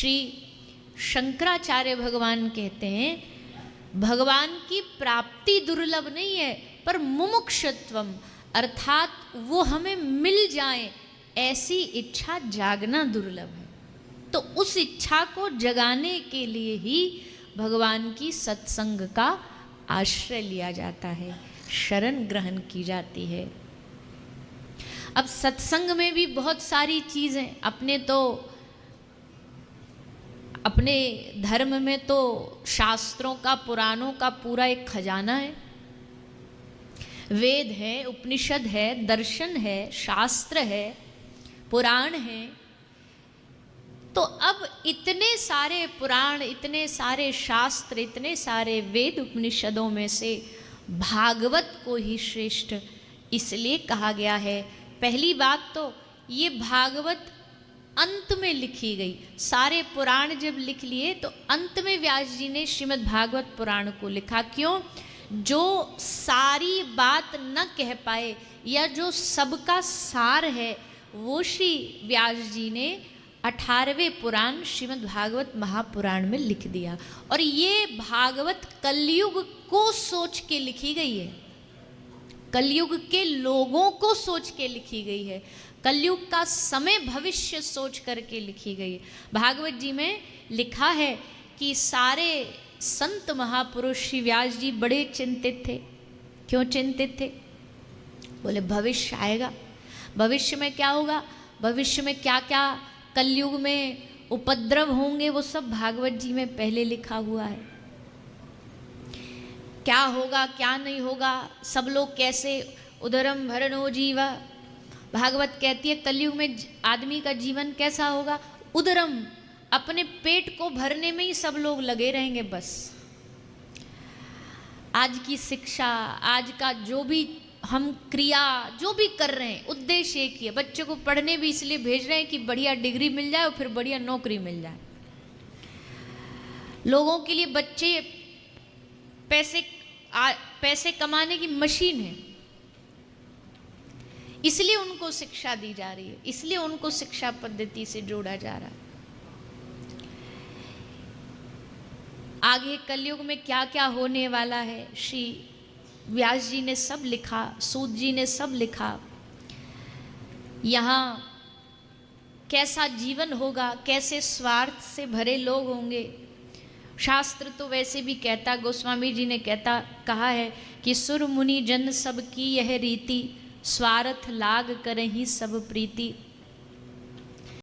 श्री शंकराचार्य भगवान कहते हैं, भगवान की प्राप्ति दुर्लभ नहीं है, पर मुमुक्षुत्वम अर्थात वो हमें मिल जाए ऐसी इच्छा जागना दुर्लभ है। तो उस इच्छा को जगाने के लिए ही भगवान की सत्संग का आश्रय लिया जाता है, शरण ग्रहण की जाती है। अब सत्संग में भी बहुत सारी चीज़ें, अपने धर्म में तो शास्त्रों का, पुराणों का पूरा एक खजाना है। वेद है, उपनिषद है, दर्शन है, शास्त्र है, पुराण है। तो अब इतने सारे पुराण, इतने सारे शास्त्र, इतने सारे वेद उपनिषदों में से भागवत को ही श्रेष्ठ इसलिए कहा गया है। पहली बात तो ये भागवत अंत में लिखी गई। सारे पुराण जब लिख लिए तो अंत में व्यास जी ने श्रीमद् भागवत पुराण को लिखा। क्यों? जो सारी बात न कह पाए या जो सबका सार है वो श्री व्यास जी ने 18वें पुराण श्रीमद् भागवत महापुराण में लिख दिया। और ये भागवत कलयुग को सोच के लिखी गई है, कलयुग के लोगों को सोच के लिखी गई है, कलयुग का समय भविष्य सोच करके लिखी गई है। भागवत जी में लिखा है कि सारे संत महापुरुष श्री व्यास जी बड़े चिंतित थे। क्यों चिंतित थे? बोले भविष्य आएगा, भविष्य में क्या होगा, भविष्य में क्या क्या कलयुग में उपद्रव होंगे, वो सब भागवत जी में पहले लिखा हुआ है। क्या होगा क्या नहीं होगा, सब लोग कैसे, उदरम भरणो जीवा। भागवत कहती है कलयुग में आदमी का जीवन कैसा होगा, उदरम, अपने पेट को भरने में ही सब लोग लगे रहेंगे। बस आज की शिक्षा, आज का जो भी हम क्रिया जो भी कर रहे हैं, उद्देश्य एक ही है, बच्चे को पढ़ने भी इसलिए भेज रहे हैं कि बढ़िया डिग्री मिल जाए और फिर बढ़िया नौकरी मिल जाए। लोगों के लिए बच्चे पैसे कमाने की मशीन है, इसलिए उनको शिक्षा दी जा रही है, इसलिए उनको शिक्षा पद्धति से जोड़ा जा रहा है। आगे कलयुग में क्या क्या होने वाला है, श्री व्यास जी ने सब लिखा, सूत जी ने सब लिखा। यहाँ कैसा जीवन होगा, कैसे स्वार्थ से भरे लोग होंगे। शास्त्र तो वैसे भी कहता, गोस्वामी जी ने कहा है कि सुर मुनि जन सब की यह रीति, स्वार्थ लाग करहि सब प्रीति।